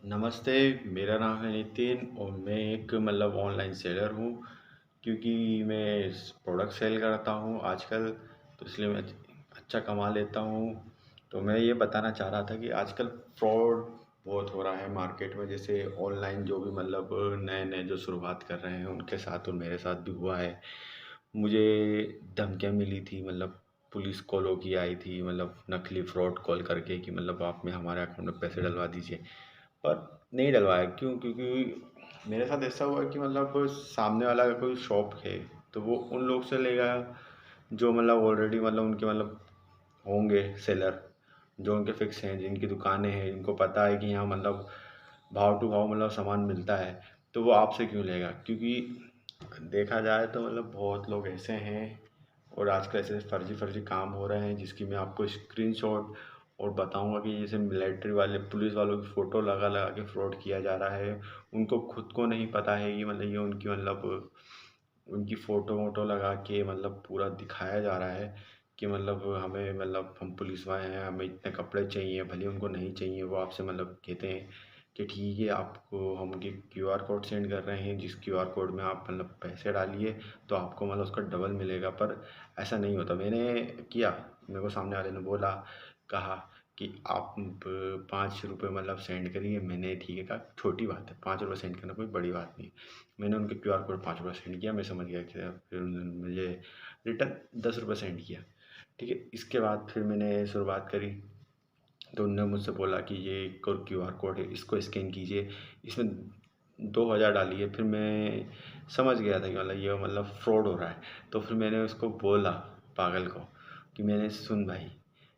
नमस्ते, मेरा नाम है नितिन और मैं एक ऑनलाइन सेलर हूँ। क्योंकि मैं प्रोडक्ट सेल करता हूँ आजकल, तो इसलिए मैं अच्छा कमा लेता हूँ। तो मैं ये बताना चाह रहा था कि आजकल फ्रॉड बहुत हो रहा है मार्केट में। जैसे ऑनलाइन जो भी नए नए जो शुरुआत कर रहे हैं उनके साथ और मेरे साथ भी हुआ है। मुझे धमकियाँ मिली थी, पुलिस कॉलों की आई थी, नकली फ्रॉड कॉल करके कि आप में हमारे अकाउंट में पैसे डलवा दीजिए। पर नहीं डलवाया। क्यों? क्योंकि मेरे साथ ऐसा हुआ कि सामने वाला का कोई शॉप है, तो वो उन लोग से लेगा जो ऑलरेडी उनके होंगे सेलर, जो उनके फिक्स हैं, जिनकी दुकानें हैं, जिनको पता है कि यहाँ भाव टू भाव सामान मिलता है। तो वो आपसे क्यों लेगा? क्योंकि देखा जाए तो बहुत लोग ऐसे हैं और आजकल ऐसे फर्जी फर्जी काम हो रहे हैं, जिसकी मैं आपको स्क्रीनशॉट और बताऊंगा कि जैसे मिलिट्री वाले पुलिस वालों की फ़ोटो लगा लगा के फ्रॉड किया जा रहा है। उनको खुद को नहीं पता है कि ये उनकी उनकी फ़ोटो वोटो लगा के पूरा दिखाया जा रहा है कि हमें हम पुलिस वाले हैं, हमें इतने कपड़े चाहिए। भले उनको नहीं चाहिए, वो आपसे कहते हैं कि ठीक है, आपको हम ये क्यूआर कोड सेंड कर रहे हैं, जिस क्यूआर कोड में आप पैसे डालिए तो आपको उसका डबल मिलेगा। पर ऐसा नहीं होता। मैंने किया, मेरे को सामने वाले ने बोला, कहा कि आप 5 रुपये सेंड करिए। मैंने ठीक है कहा, छोटी बात है, 5 रुपये सेंड करना कोई बड़ी बात नहीं। मैंने उनके क्यूआर कोड 5 रुपये सेंड किया, मैं समझ गया कि फिर उन्होंने मुझे रिटर्न 10 रुपये सेंड किया। ठीक है, इसके बाद फिर मैंने शुरुआत करी, तो उन्होंने मुझसे बोला कि ये एक और क्यूआर कोड है, इसको स्कैन कीजिए, इसमें 2,000 डालिए। फिर मैं समझ गया था कि ये फ्रॉड हो रहा है। तो फिर मैंने उसको बोला, पागल को, कि मैंने सुन भाई,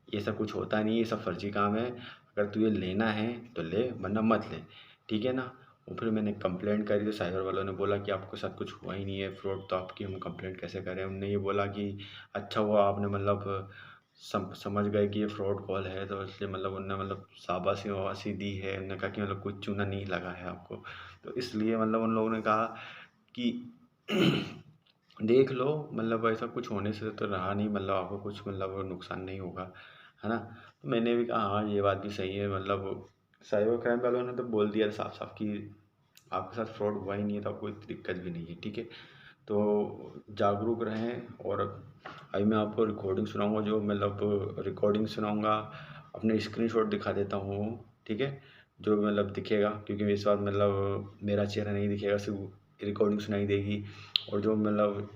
ये सब कुछ होता नहीं, ये सब फर्जी काम है। अगर तुझे लेना है तो ले, वरना मत ले, ठीक है ना? और फिर मैंने कंप्लेंट करी तो साइबर वालों ने बोला कि आपके साथ कुछ हुआ ही नहीं है फ्रॉड, तो आपकी हम कंप्लेंट कैसे करें। उन्होंने ये बोला कि अच्छा हुआ आपने समझ गए कि ये फ्रॉड कॉल है, तो इसलिए उनने शाबाशी वाबाशी दी है। उन्होंने कहा कि कुछ चूना नहीं लगा है आपको। तो इसलिए उन लोगों ने कहा कि देख लो, ऐसा कुछ होने से तो रहा नहीं, आपको कुछ नुकसान नहीं होगा, है ना? तो मैंने भी कहा हाँ, ये बात भी सही है। साइबर क्राइम वालों ने तो बोल दिया साफ साफ कि आपके साथ फ्रॉड हुआ ही नहीं है, तो आपको कोई दिक्कत भी नहीं है, ठीक है? तो जागरूक रहें। और अभी मैं आपको रिकॉर्डिंग सुनाऊंगा, जो रिकॉर्डिंग सुनाऊंगा, अपने स्क्रीनशॉट दिखा देता हूँ, ठीक है? जो दिखेगा, क्योंकि इस बार मेरा चेहरा नहीं दिखेगा, सिर्फ रिकॉर्डिंग सुनाई देगी। और जो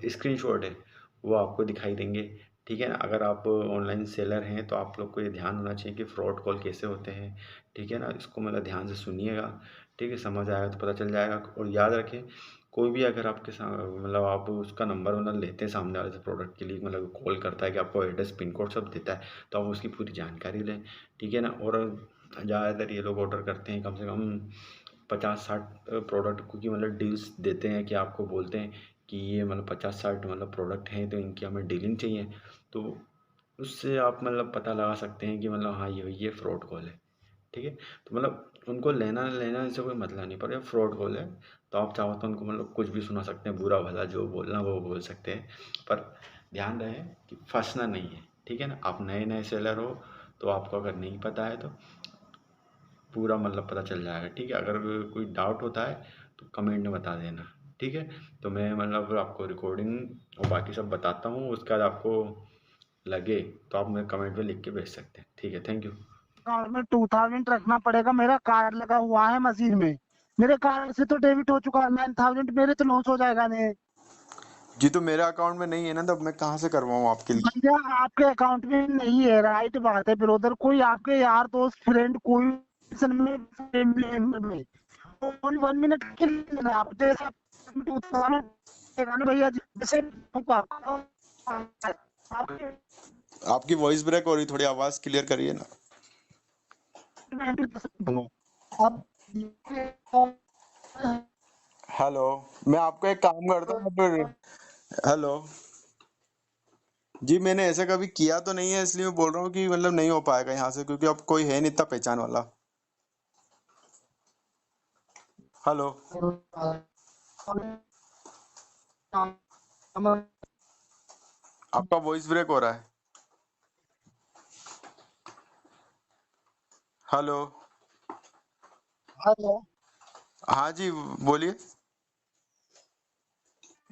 स्क्रीनशॉट है वो आपको दिखाई देंगे, ठीक है ना? अगर आप ऑनलाइन सेलर हैं तो आप लोग को ये ध्यान होना चाहिए कि फ्रॉड कॉल कैसे होते हैं, ठीक है ना? इसको ध्यान से सुनिएगा, ठीक है? समझ आएगा तो पता चल जाएगा। और याद रखें, कोई भी अगर आपके साथ आप उसका नंबर लेते हैं सामने वाले से प्रोडक्ट के लिए, कॉल करता है कि आपको एड्रेस पिन कोड सब देता है, तो आप उसकी पूरी जानकारी लें, ठीक है ना? और ज़्यादातर ये लोग ऑर्डर करते हैं कम से कम 50-60 प्रोडक्ट, क्योंकि डील्स देते हैं कि आपको बोलते हैं कि ये 50-60 प्रोडक्ट हैं, तो इनकी हमें डीलिंग चाहिए। तो उससे आप पता लगा सकते हैं कि हाँ, ये फ्रॉड कॉल है, ठीक है? तो उनको लेना लेना इससे कोई मतलब नहीं, पर ये फ्रॉड कॉल है। तो आप चाहो तो उनको कुछ भी सुना सकते हैं, बुरा भला जो बोलना वो बोल सकते हैं। पर ध्यान रहे कि फंसना नहीं है, ठीक है ना? आप नए नए सेलर हो, तो आपको अगर नहीं पता है तो पूरा पता चल जाएगा, ठीक है? अगर कोई डाउट होता है तो कमेंट में बता देना, ठीक है? तो मैं आपको रिकॉर्डिंग और बाकी सब बताता हूँ, उसके बाद आपको लगे तो आप मेरे कमेंट में लिख के भेज सकते हैं, ठीक है? Thank you. अकाउंट में 2000 रखना पड़ेगा। मेरा कार्ड लगा हुआ है मशीन में। मेरे कार्ड से तो डेबिट हो चुका है 9000, मेरे तो लॉस हो जाएगा ने। जी, तो मेरे अकाउंट में नहीं है ना, तब मैं कहाँ से करवाऊँ आपके लिए? भैया आपके अकाउंट में नहीं है, राइट बात है। फिर उधर कोई आपके यार दोस्त फ्रेंड कोई में फैमिली मेंबर में ओनली 1 मिनट के लिए लेना आप, जैसे आप 2000 देगा ना भैया, जैसे आपके आपकी वॉइस ब्रेक हो रही, थोड़ी आवाज क्लियर करिए ना। अब हेलो, मैं आपको एक काम करता हूँ फिर। हेलो जी, मैंने ऐसा कभी किया तो नहीं है, इसलिए मैं बोल रहा हूँ कि नहीं हो पाएगा यहाँ से, क्योंकि अब कोई है नहीं इतना पहचान वाला। हेलो, आपका वॉइस ब्रेक हो रहा है। Hello, hello. हाँ जी, बोलिए।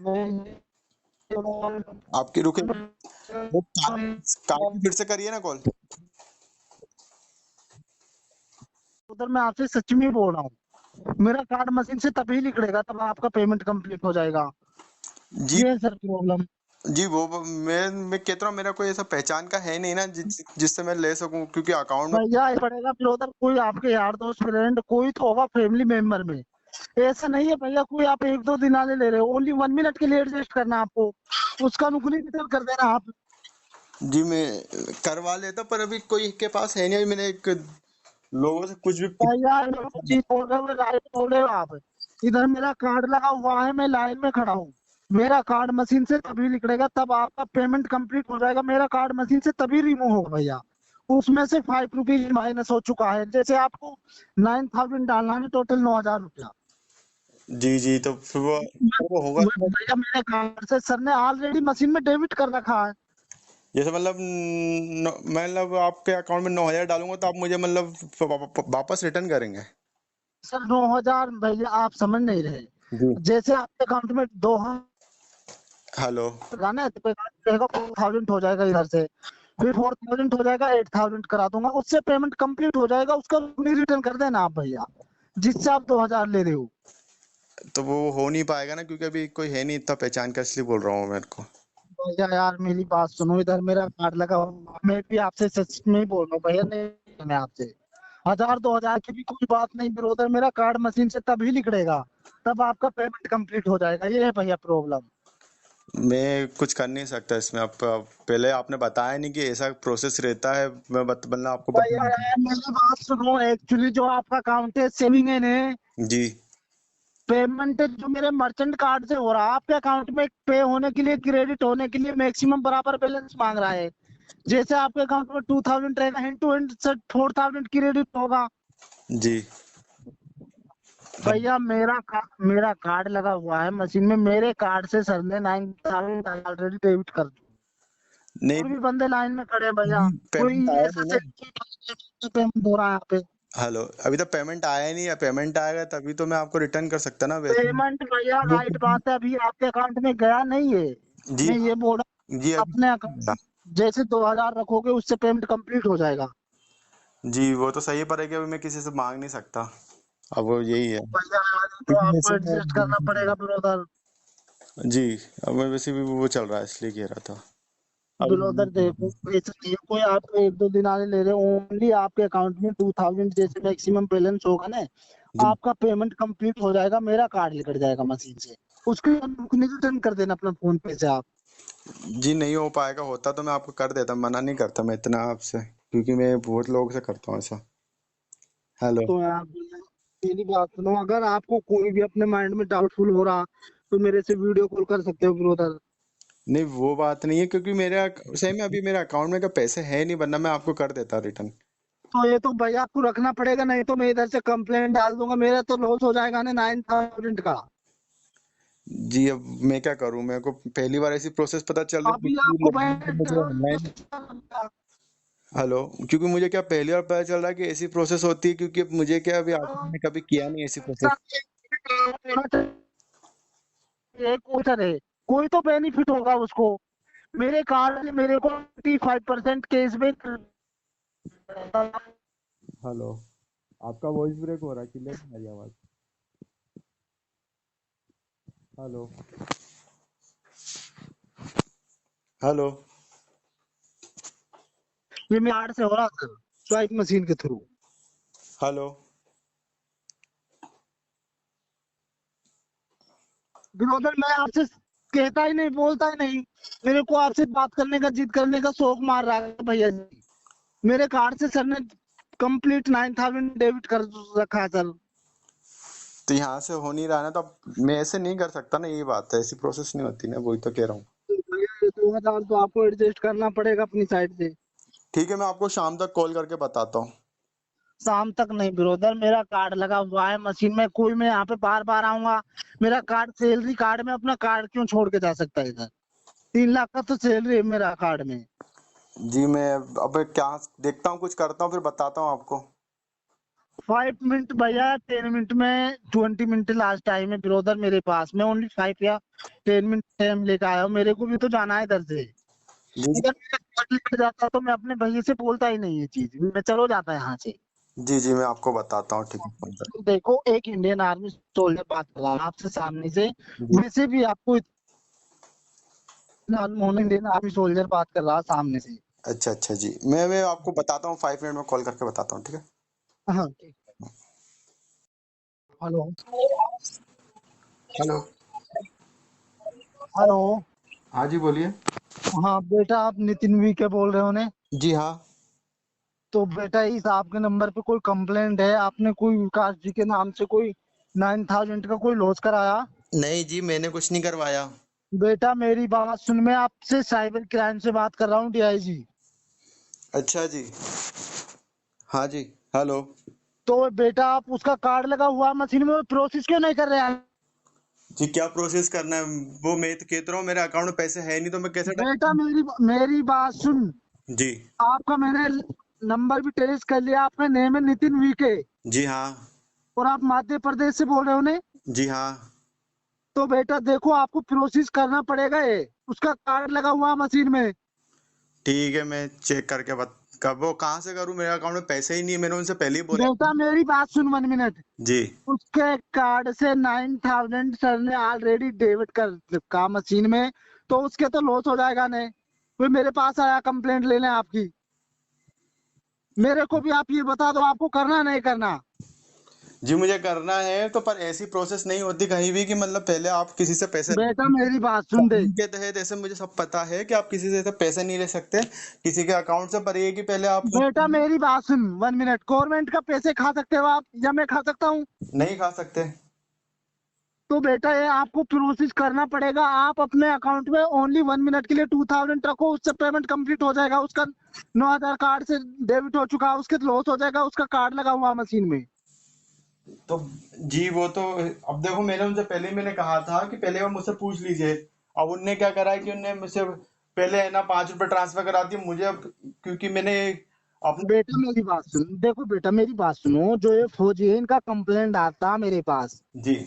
मैं आपकी रुके, वो काट के फिर से करिए ना कॉल। उधर मैं आपसे सच में बोल रहा हूँ, मेरा कार्ड मशीन से तभी निकलेगा तब आपका पेमेंट कंप्लीट हो जाएगा। जी ये है सर प्रॉब्लम। जी, मैं कहता हूँ मेरा कोई ऐसा पहचान का है नहीं ना जिससे मैं ले सकूं, क्योंकि अकाउंट में। भैया ये पड़ेगा फिर उधर कोई आपके यार दोस्त फ्रेंड कोई तो होगा फैमिली मेंबर में। ऐसा नहीं है भैया कोई आप 1-2 दिन आने ले रहे हो, ओनली 1 मिनट के लिए एडजस्ट करना है आपको, उसका नुकनी रिटर्न कर देना आप। जी मैं करवा लेता, पर अभी कोई के पास है नहीं। अभी मैंने एक लोगों से कुछ भी भैया चीज बोल रहे हो राइट बोल रहे हो आप। इधर मेरा कार्ड लगा हुआ है, मैं लाइन में खड़ा हूँ, मेरा कार्ड मशीन से तभी निकलेगा तब आपका पेमेंट कंप्लीट हो जाएगा, मेरा कार्ड मशीन से तभी रिमूव होगा भैया। उसमें से 5 रुपीज माइनस हो चुका है, जैसे आपको 9,000 डालना है, टोटल 9,000 रुपया। जी जी, तो फिर वो होगा तो। भैया मेरे कार्ड से सर ने ऑलरेडी मशीन में डेबिट कर रखा है। जैसे मतलब मतलब आपके अकाउंट में 9,000 डालूंगा तो आप मुझे मतलब वापस रिटर्न करेंगे? सर 9,000 भैया आप समझ नहीं रहे। जी। जैसे आपके अकाउंट में 2,000 हेलो। लगाना है तो रहेगा 4,000 हो जाएगा इधर से, फिर 4,000 हो जाएगा, 8,000 करा दूंगा, उससे पेमेंट कंप्लीट हो जाएगा, उसका रिटर्न कर देना आप भैया, जिससे आप 2,000 ले रहे हो। तो वो हो नहीं पाएगा ना, क्योंकि अभी कोई है नहीं इतना पहचान का, इसलिए बोल रहा हूँ मेरे को। भैया यार मेरी बात सुनो, इधर मेरा कार्ड लगा हुआ, मैं भी आपसे सच में ही बोल रहा हूँ भैया, नहीं मैं आपसे 1,000-2,000 की भी कोई बात नहीं ब्रोदर, मेरा कार्ड मशीन से तभी निकलेगा तब आपका पेमेंट कंप्लीट हो जाएगा, ये है भैया प्रॉब्लम। मैं कुछ कर नहीं सकता इसमें। आप पहले आपने बताया नहीं कि ऐसा प्रोसेस रहता है। मैं मतलब आपको भैया बता। यार मेरी बात सुनो, एक्चुअली जो आपका अकाउंट है सेविंग है ने, जी पेमेंट जो मेरे मर्चेंट कार्ड से हो रहा है आपके अकाउंट में पे होने के लिए, क्रेडिट होने के लिए मैक्सिमम बराबर बैलेंस मांग रहा है। जैसे आपके अकाउंट में 2,000 रहेगा, हैंड टू हैंड 4,000 क्रेडिट होगा। जी। भैया मेरा कार्ड लगा हुआ है मशीन में, मेरे कार्ड से सर ने 9,000 ऑलरेडी डेबिट कर दिया। नहीं, और भी बंदे लाइन में खड़े हैं भैया, कोई पेमेंट आया ऐसा नहीं ना। पेमेंट हो रहा है यहाँ पे। हेलो, अभी तक पेमेंट आया ही नहीं है। पेमेंट आएगा तभी तो मैं आपको रिटर्न कर सकता ना, वैसे। पेमेंट भैया राइट बात है, अभी आपके अकाउंट में गया नहीं है, जी मैं ये बोल रहा जी हूँ अपने अकाउंट जैसे 2,000 रखोगे उससे पेमेंट कंप्लीट हो जाएगा। जी, वो तो सही है, पर है कि अभी मैं किसी से मांग नहीं सकता। अब वो यही है, भैया यार ये तो क्योंकि आपको वैसे एडजस्ट करना पड़ेगा ब्रदर। जी, अब मैं वैसे भी वो चल रहा है, इसलिए कह रहा था। अब ब्रदर देखो ऐसा नहीं है, कोई आपको 1-2 दिन आने ले रहे, ओनली आपके अकाउंट में 2,000 जैसे मैक्सिमम बैलेंस होगा ना, जी आपका पेमेंट कंप्लीट हो जाएगा, मेरा कार्ड निकल जाएगा मशीन से, उसके बाद रिटर्न कर देना अपना फोन पे से आप। जी, नहीं हो पाएगा। होता तो मैं आपको कर देता, मना नहीं करता मैं इतना आपसे, क्योंकि मैं बहुत लोगों से करता हूँ ऐसा। हेलो। तो आप मेरी बात सुनो, अगर आपको कोई भी अपने माइंड में डाउटफुल हो रहा तो मेरे से वीडियो कॉल कर सकते हो ब्रदर। नहीं, वो बात नहीं है, क्योंकि मेरा सही में अभी मेरे अकाउंट में का पैसे है नहीं, वरना मैं आपको कर देता रिटर्न। तो ये तो भैया आपको रखना पड़ेगा, नहीं तो मैं इधर से कंप्लेंट डाल दूंगा, मेरा तो लॉस हो जाएगा ना 9,000 का। जी, अब मैं क्या करूं? मेरे को पहली बार ऐसी प्रोसेस पता चल रही है, अभी क्योंकि आपको लगभग तो मुझे ऑनलाइन। हेलो, क्योंकि मुझे क्या पहली बार पता चल रहा है कि ऐसी प्रोसेस होती है, क्योंकि अब मुझे क्या, अभी आज तक मैंने कभी किया नहीं ऐसी प्रोसेस। कोई सा रहे, कोई तो बेनिफिट होगा उसको, मेरे कार्ड से मेरे को 5% कैशबैक। हेलो, आपका वॉइस ब्रेक हो रहा है, क्लियर नहीं आ रही आवाज। हेलो। हेलो। ये मेरे कार्ड से हो रहा था स्वाइप मशीन के थ्रू। हेलो। विनोदन मैं आपसे कहता ही नहीं, बोलता ही नहीं, मेरे को आपसे बात करने का, जिद करने का शौक मार रहा है भैया जी। मेरे कार्ड से सर ने कंप्लीट 9,000 डेबिट कर रखा है सर। तो यहाँ से हो नहीं रहा ना, तो अब मैं ऐसे नहीं कर सकता ना, यही बात है, ऐसी प्रोसेस नहीं होती ना, वही तो कह रहा हूँ। तो भैया ये 2,000 तो आपको एडजस्ट करना पड़ेगा अपनी साइड से। ठीक है, मैं आपको शाम तक कॉल करके बताता हूँ। शाम तक नहीं ब्रोदर, मेरा कार्ड लगा हुआ है मशीन में, कोई मैं यहाँ पे बार बार आऊंगा, मेरा कार्ड सैलरी कार्ड में, अपना कार्ड क्यों छोड़ के जा सकता है इधर, 3 लाख का तो सैलरी है मेरा कार्ड में। जी, मैं अब क्या देखता हूँ, कुछ करता हूँ, फिर बताता हूँ आपको। 5 मिनट भैया, 10 मिनट में 20 मिनट लास्ट टाइम है ब्रोदर मेरे पास। मैं ओनली 5 या 10 मिनट टाइम लेकर आया हूँ, मेरे को भी तो जाना है इधर से। जी अगर मेरा लेट जाता तो मैं अपने भैया से बोलता ही नहीं, ये चीज मैं चलो जाता यहाँ से। जी जी, मैं आपको बताता हूँ, ठीक है, फोन कर। देखो, एक इंडियन आर्मी सोल्जर बात कर रहा हूँ आपसे सामने से। जी, वैसे भी आपको इतना इंडियन आर्मी सोल्जर बात कर रहा सामने से। अच्छा अच्छा जी, मैं आपको बताता हूँ, 5 मिनट में कॉल करके बताता हूँ, ठीक है। हाँ ठीक। हेलो। हेलो। हेलो। हाँ जी, बोलिए। हाँ बेटा, आप नितिन वी के बोल रहे हो ने? जी हाँ। तो बेटा, इस आपके नंबर पे कोई कंप्लेंट है? आपने कोई विकास जी के नाम से कोई 9,000 का कोई लॉस कराया? नहीं जी, मैंने कुछ नहीं करवाया। बेटा मेरी बात सुन, मैं आपसे साइबर क्राइम से बात कर रहा हूँ, डीआईजी। अच्छा जी। हाँ जी। हेलो। तो बेटा, आप उसका कार्ड लगा हुआ मशीन में प्रोसेस क्यों नहीं कर रहे हैं? जी, क्या प्रोसेस करना है? वो मैं तो कहता रहा हूँ, मेरे अकाउंट में पैसे है नहीं, तो मैं कैसे बेटा मेरी मेरी बात सुन। जी। आपका मैंने नंबर भी ट्रेस कर लिया, आपका नेम है नितिन वीके, जी हाँ। और आप मध्य प्रदेश से बोल रहे हो ने? जी हाँ। तो बेटा देखो, आपको प्रोसेस करना पड़ेगा ये, उसका कार्ड लगा हुआ मशीन में। ठीक है, मैं चेक करके कब वो कहाँ से करूँ? मेरे अकाउंट में पैसे ही नहीं है, मैंने उनसे पहले ही बोला। बेटा मेरी बात सुन 1 मिनट। जी। उसके कार्ड से 9,000 सर ने ऑलरेडी डेबिट कर रखा मशीन में, तो उसके तो लॉस हो जाएगा ने। कोई मेरे पास आया कंप्लेंट लेने आपकी, मेरे को भी आप ये बता दो, आपको करना नहीं करना? जी, मुझे करना है तो, पर ऐसी प्रोसेस नहीं होती कहीं भी कि मतलब पहले आप किसी से पैसे बेटा मेरी बात सुन दे। कानून के तहत ऐसे मुझे सब पता है कि आप किसी से ऐसे पैसे नहीं ले सकते किसी के अकाउंट से, पर ये कि पहले आप बेटा मेरी बात सुन 1 मिनट, गवर्नमेंट का पैसे खा सकते हो आप या मैं खा सकता हूँ? नहीं खा सकते। तो बेटा ये आपको प्रोसेस करना पड़ेगा। आप अपने अकाउंट में ओनली 1 मिनट के लिए 2,000 रखो, उससे पेमेंट कंप्लीट हो जाएगा। उसका 9,000 कार्ड से डेबिट हो चुका, उसके लॉस हो जाएगा, उसका कार्ड लगा हुआ मशीन में। तो जी, वो तो अब देखो, मैंने उनसे पहले ही मैंने कहा था कि पहले वो मुझसे पूछ लीजिए। अब उनने क्या करा है कि उनने मुझसे पहले है ना 5 रुपए ट्रांसफर करा दिए मुझे, अब क्योंकि मैंने अपने। बेटा मेरी बात सुन, देखो बेटा मेरी बात सुनो, जो ये फौजी है इनका कंप्लेंट आता मेरे पास, जी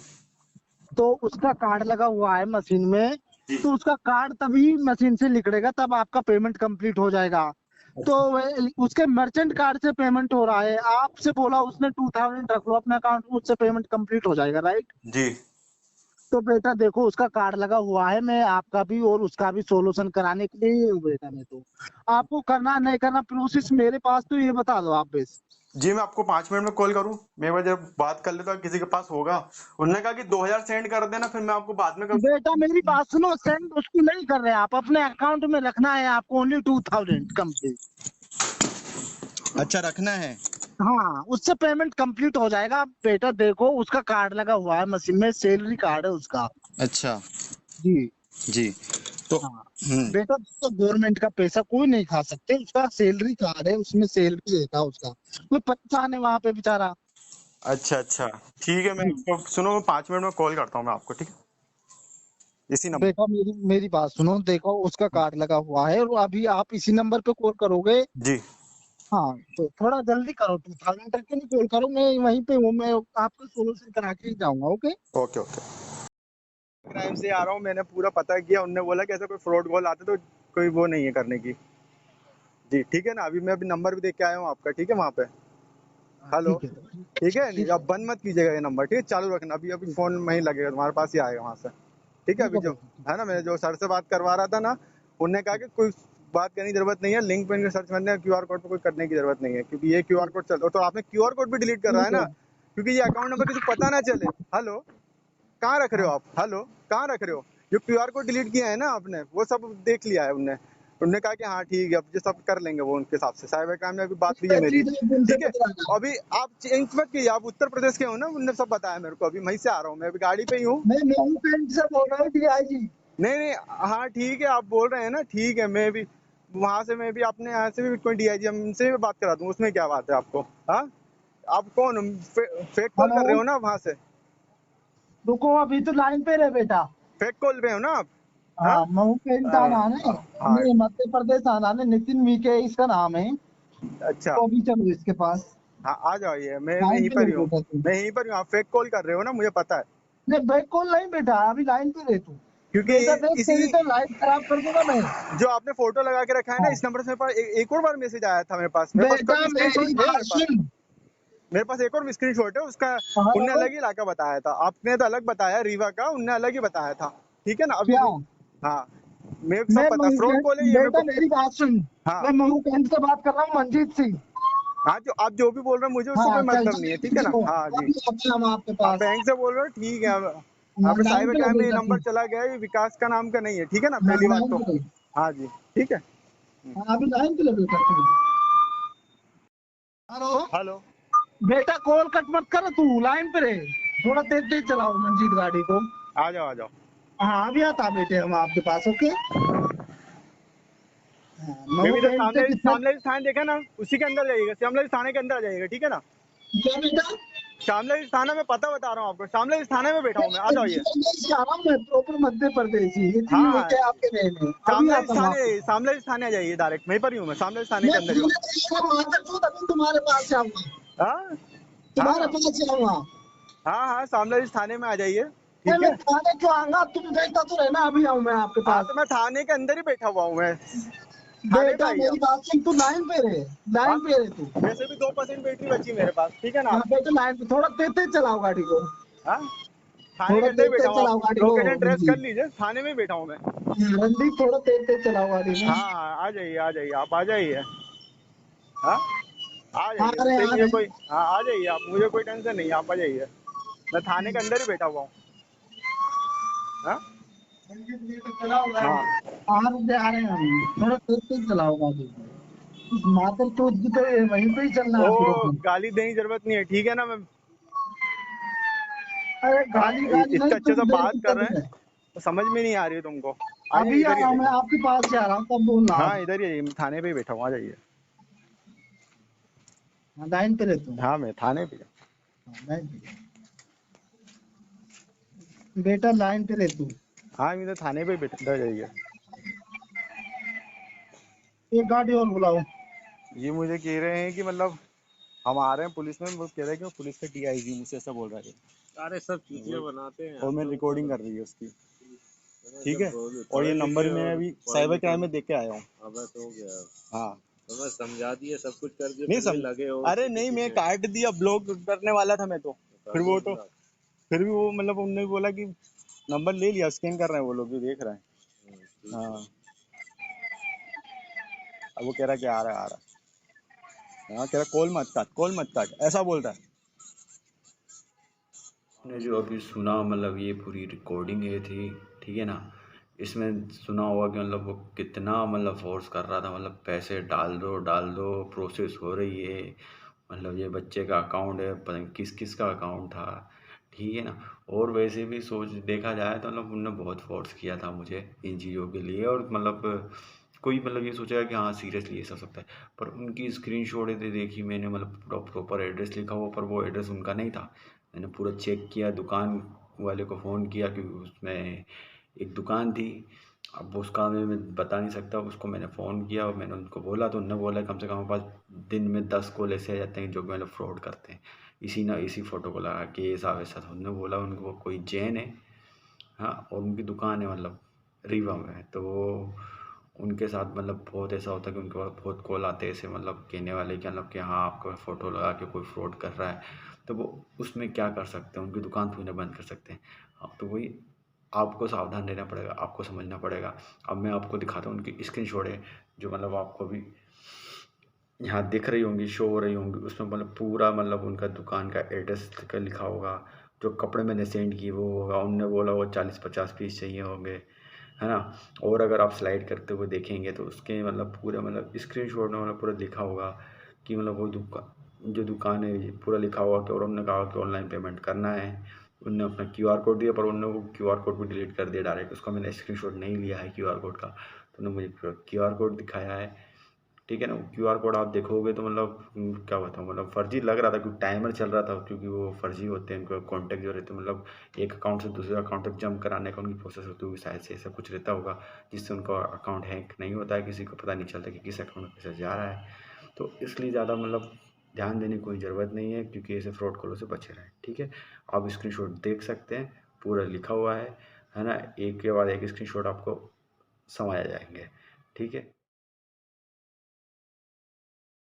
तो उसका कार्ड लगा हुआ है मशीन में, जी। तो उसका कार्ड तभी मशीन से निकलेगा, तब आपका पेमेंट कंप्लीट हो जाएगा। तो अच्छा। उसके मर्चेंट कार्ड से पेमेंट हो रहा है, आपसे बोला उसने 2,000 रख लो अपने अकाउंट में, उससे पेमेंट कंप्लीट हो जाएगा, राइट? जी तो बेटा देखो, उसका कार्ड लगा हुआ है, मैं आपका भी और उसका भी सोल्यूशन कराने के लिए ही हूँ बेटा। मैं तो आपको करना नहीं करना प्रोसेस मेरे पास, तो ये बता दो आप बस। जी, मैं आपको 5 मिनट में कॉल करूं? मैं एक बार जब बात कर लेता हूं किसी के पास होगा। उन्होंने कहा कि 2,000 सेंड कर देना, फिर मैं आपको बाद में कर। बेटा मेरी बात सुनो, सेंड उसको नहीं कर रहे आप, अपने अकाउंट में रखना है आपको ओनली 2,000 कंप्लीट। अच्छा, रखना है। हाँ, उससे पेमेंट कंप्लीट हो जाएगा। बेटा देखो, उसका कार्ड लगा हुआ है मशीन में, सैलरी कार्ड है उसका। अच्छा जी। जी। तो हाँ बेटा, तो गवर्नमेंट का पैसा कोई नहीं खा सकते, उसका सैलरी कार्ड है, उसमें सैलरी देता है उसका, कोई परेशान है वहां पे बेचारा। अच्छा अच्छा, ठीक है, मैं जी। आपको सुनो, मैं 5 मिनट में कॉल करता हूँ मैं आपको, ठीक है, इसी नंबर। बेटा मेरी मेरी बात सुनो, देखो उसका कार्ड लगा हुआ है, और अभी आप इसी नंबर पे कॉल करोगे? जी। हाँ तो थोड़ा जल्दी करो, 2,000 तक के नहीं कॉल करो, मैं वहीं पे हूँ, मैं आपका सोल्यूशन करा के ही जाऊंगा, ओके? Okay okay. क्राइम से आ रहा हूँ, मैंने पूरा पता किया, उनने बोला कि ऐसा कोई फ्रॉड कॉल आते तो कोई वो नहीं है करने की। जी ठीक है ना, अभी मैं अभी नंबर भी देख के आया हूँ आपका, ठीक है, वहाँ पे। हाँ हेलो। ठीक है। ठीक है, ठीक है। अब बंद मत कीजिएगा ये नंबर, ठीक है, चालू रखना, अभी अभी फोन वहीं लगेगा, तुम्हारे पास ही आएगा वहाँ से। ठीक है, ठीक अभी है जो बेटा। है ना, मैंने जो सर से बात करवा रहा था ना, उनने कहा कि कोई बात करने की जरूरत नहीं है, लिंक पे सर्च करने क्यूआर कोड पे कोई करने की जरूरत नहीं है, क्योंकि ये क्यूआर कोड चल, तो आपने क्यूआर कोड भी डिलीट कर रहा है ठीक है। ना, क्योंकि ये अकाउंट नंबर किसी को पता ना चले। हेलो, कहाँ रख रहे हो हाँ आप? हेलो, कहाँ रख रहे हो? जो क्यूआर कोड डिलीट किया है ना आपने, वो सब देख लिया है उनने। उन्होंने कहा कि हाँ ठीक है, अब ये सब कर लेंगे वो उनके हिसाब से, साइबर क्राइम में अभी बात हुई है मेरी। चीज उनसे ठीक है, बतलाना। अभी आप चेंज मत कीजिए, आप उत्तर प्रदेश के हो ना, उनने सब बताया मेरे को, अभी वहीं से आ रहा हूँ मैं, अभी गाड़ी पे ही हूँ। मैं मेहू पेंट से बोल रहा हूँ डीआईजी। नहीं नहीं, हाँ ठीक है, आप बोल रहे हैं ना, ठीक है, मैं भी वहां से, मैं भी अपने यहाँ से भी कोई डीआईजी हमसे भी बात करा दूँ, उसमें क्या बात है आपको? हाँ, आप कौन फेक कॉल हेलो। कर रहे हो ना वहां से? रुको, अभी तो लाइन पे रहे बेटा। फेक कॉल पे हो ना आप? हाँ हाँ, महू पेंट आना है। हाँ। नहीं, मध्य प्रदेश आना है, नितिन वीके इसका नाम है। अच्छा तो अभी चलो इसके पास। हाँ आ जाइए, मैं लाइन यहीं पे पर ही नहीं हूँ। बेटा तू। मैं यहीं पर ही हूँ, आप फेक कॉल कर रहे हो ना, मुझे पता है। नहीं बैक कॉल नहीं बेटा, अभी लाइन पे रह तू। क्योंकि बेटा देख इसी तेरी तो लाइफ खराब कर दूंगा मैं। जो आपने फोटो लगा के रखा है ना, हाँ इस नंबर से मेरे पास एक और बार मैसेज आया था। मेरे पास बेटा कल मेरी स्क्रीनशॉट है मेरे बात पास। सुन। मेरे पास एक और स्क्रीनशॉट है उसका। उनने हाँ अलग ही इलाका बताया था, आपने तो अलग बताया रीवा का, उनने अलग ही बताया था। ठीक है ना अभी। क्या? हाँ, मेरे को सब मैं पता, फ्रॉड कॉल है ये मेरे बेटा को। मेरी बात सुन। हाँ मैं महू से बात कर रहा हूँ, मंजीत सिंह। हाँ, जो आप जो भी बोल रहे हैं मुझे उससे कोई हाँ चल मतलब नहीं है, चल ठीक है ना। देखो, हाँ जी, अभी आते हैं हम आपके आप पास। बैंक से बोल रहे हो, ठीक है। हाँ, आपने लाइन साइबर पे रह क्राइम में ये बेटा तू। नंबर चला गया, ये विकास का नाम का नहीं है, ठीक है ना, हाँ पहली बात लाइन तो। पे रह। हाँ जी, ठीक है। हाँ अभी लाइन पे रह बेटा तू। हेलो। हेलो। बेटा कॉल कट मत कर तू, लाइन पे रह। थोड़ा तेज तेज चलाओ मंजीत गाड़ी को। आ जाओ आ जाओ। हाँ अभी आता बेटे हम आपके पास, ओके। हाँ मैं महू भी इधर कैंट से कितना? शामला थाने देखा ना, उसी के अंदर जाइएगा, शामला थाने के अंदर आ जाइएगा, ठीक है ना। क्या बेटा? शामला थाना में पता बता रहा हूँ आपको, शामला थाने में बैठा हूँ मैं, आ जाइए। से आ रहा हूँ मैं, प्रॉपर मध्य प्रदेश ही, इतनी हाँ वो हाँ, क्या आपके रहने, अभी आता हूँ आपके पास। शामला थाने आ जाइए, डायरेक्ट वहीं पर ही हूँ मैं, शामला थाने के मैं अंदर ही हूँ। थाने जाइएगा माधर चौथ, अभी तुम्हारे पास आऊंगा। हाँ तुम्हारे हाँ पास आऊंगा। हाँ हाँ, शामला थाने में आ जाइए, नहीं ठीक मैं है। थाने क्यों आऊंगा, तुम देखता तो रहना, अभी आऊँ मैं आपके हाँ, पास। तो मैं थाने के अंदर ही बैठा हुआ हूँ मैं। थाने पे बेटा आइए मेरी आप। बात सुन, तू लाइन पे रहे, हाँ, लाइन पे रहे तू। वैसे भी 2% बैटरी बची मेरे पास, ठीक है ना हाँ आप। बेटा लाइन पे, थोड़ा तेज तेज चलाओ गाड़ी को। हाँ, थाने के थोड़ा अंदर ही तेज बैठा तेज हूँ, आप चलाओ गाड़ी को लोकेशन ट्रेस कर रणदीप। लीजिए, थाने में ही बैठा हूँ मैं। रणदीप थोड़ा तेज तेज चलाओ गाड़ी में। हाँ हाँ, आ जाइए आप, आ जाइए। हाँ, आ आ जाइए, रहे वैसे आ मुझे रहे। कोई, हाँ आ जाइए आप, मुझे कोई टेंशन नहीं है, आप आ जाइए। मैं थाने के अंदर ही बैठा हुआ हूँ। हाँ चलाओ गाड़ी। हाँ। आ रहे हैं हम, थोड़ा तेज तेज चलाओ गाड़ी को। इस मातर चौथ की तो वहीं पे ही चलना ओ, है प्रॉपर। गाली देने की जरूरत नहीं है, ठीक है ना। मैं, अरे हाँ, गाली गाली इतने नहीं, अच्छे तुम से बात कर बेइज्जत रहे हैं, है। तो समझ में नहीं आ रही है तुमको। आ जाइए, अभी आ इधर ही रहा आ हूँ मैं जाइए। आपके पास जा रहा हूँ, तब बोलना आप। हाँ, इधर ही आइए, मैं थाने पे ही बैठा हूँ, आ जाइए। हाँ लाइन पे रहता हूँ। हाँ, मैं थाने पे। हाँ, लाइन पे बेटा, लाइन पे रहता हूँ। हाँ, मैं इधर थाने पे ही बैठा, इधर जाइए। एक गाड़ी और बुलाओ। ये मुझे कह रहे हैं कि मतलब हम आ रहे हैं पुलिस में, वो कह रहे हैं कि वो पुलिस का डीआईजी, मुझसे ऐसा बोल रहा है। अरे सब चीजें बनाते हैं और आप मैं लोग रिकॉर्डिंग सब। कर रही है उसकी, मैंने ठीक जब है। और ये पढ़े नंबर लिखे मैं और अभी पढ़े साइबर लिखे क्राइम में देख के आया हूँ। अब तो हो गया। हाँ, तो मैं समझा दिए, सब कुछ कर दिए, नहीं फिर भी सम लगे हो अरे उसी के नहीं, मैं पीछे। काट दिया, ब्लॉक करने वाला था मैं तो। कर फिर दो वो तो, ब्लॉक। फिर भी वो मतलब उन्होंने बोला कि नंबर ले लिया, स्कैन कर रहे हैं वो लोग, भी देख रहे हैं। ठीक है। हाँ, अब वो कह रहा कि आ रहा है, आ रहा है। हाँ, कह रहा कॉल मत काट, कॉल मत काट, ऐसा बोल रहा है। आपने जो अभी सुना मतलब ये पूरी रिकॉर्डिंग है थी, ठीक है ना। इसमें सुना होगा कि मतलब वो कितना मतलब फोर्स कर रहा था, मतलब पैसे डाल दो, प्रोसेस हो रही है। मतलब ये बच्चे का अकाउंट है, पता नहीं किस किस का अकाउंट था, ठीक है ना। और वैसे भी सोच देखा जाए तो मतलब उनने बहुत फोर्स किया था मुझे इन चीज़ों के लिए। और मतलब कोई मतलब ये सोचेगा कि हाँ सीरियसली ऐसा हो सकता है, पर उनकी स्क्रीनशॉट देखी मैंने, मतलब पूरा प्रॉपर एड्रेस लिखा हुआ, पर वो एड्रेस उनका नहीं था। मैंने पूरा चेक किया, दुकान वाले को फ़ोन किया कि उसमें एक दुकान थी। अब उसका मैं बता नहीं सकता, उसको मैंने फ़ोन किया और मैंने उनको बोला, तो उन्होंने बोला कम से कम हमारे पास दिन में 10 कॉल ऐसे आ जाते हैं जो कि मतलब फ्रॉड करते हैं, इसी फ़ोटो को लगा के ऐसा वैसा। तो उन्होंने बोला उनको कोई जैन है, हाँ, और उनकी दुकान है मतलब रीवा में। तो वो उनके साथ मतलब बहुत ऐसा होता है कि उनके पास बहुत कॉल आते हैं ऐसे, मतलब कहने वाले कि मतलब कि हाँ आपका फ़ोटो लगा के कोई फ्रॉड कर रहा है। तो वो उसमें क्या कर सकते हैं, उनकी दुकान थोड़ी ना बंद कर सकते हैं। हाँ, तो वही आपको सावधान रहना पड़ेगा, आपको समझना पड़ेगा। अब मैं आपको दिखाता हूँ, उनकी स्क्रीनशॉट है जो मतलब आपको भी यहाँ दिख रही होंगी, शो हो रही होंगी। उसमें मतलब पूरा मतलब उनका दुकान का एड्रेस का लिखा होगा, जो कपड़े मैंने सेंड किए वो होगा, उनने बोला वो 40-50 पीस चाहिए होंगे, है ना। और अगर आप स्लाइड करते हुए देखेंगे तो उसके मतलब पूरे मतलब स्क्रीनशॉट में मतलब पूरा लिखा होगा कि मतलब वो जो दुकान है ये पूरा लिखा हुआ कि, और उन्होंने कहा कि ऑनलाइन पेमेंट करना है। उनने अपना क्यूआर कोड दिया, पर उन्होंने वो क्यूआर कोड भी डिलीट कर दिया डायरेक्ट, उसका मैंने स्क्रीनशॉट नहीं लिया है क्यूआर कोड का। तो उन्होंने मुझे क्यूआर कोड दिखाया है, ठीक है ना। क्यूआर कोड आप देखोगे तो मतलब क्या बताऊँ, मतलब फर्जी लग रहा था क्योंकि टाइमर चल रहा था, क्योंकि वो फर्जी होते हैं, उनका कॉन्टैक्ट जो रहते हैं मतलब एक अकाउंट से दूसरे अकाउंट तक जंप कराने का उनकी प्रोसेस होती होगी, शायद से ऐसा कुछ रहता होगा जिससे उनका अकाउंट हैक नहीं होता है, किसी को पता नहीं चलता कि किस अकाउंट में पैसा जा रहा है। तो इसलिए ज़्यादा मतलब ध्यान देने की कोई ज़रूरत नहीं है, क्योंकि ऐसे फ्रॉड कॉलों से बचे रहें। ठीक है, आप स्क्रीनशॉट देख सकते हैं, पूरा लिखा हुआ है ना, एक के बाद एक स्क्रीनशॉट आपको समझ आ जाएंगे। ठीक है।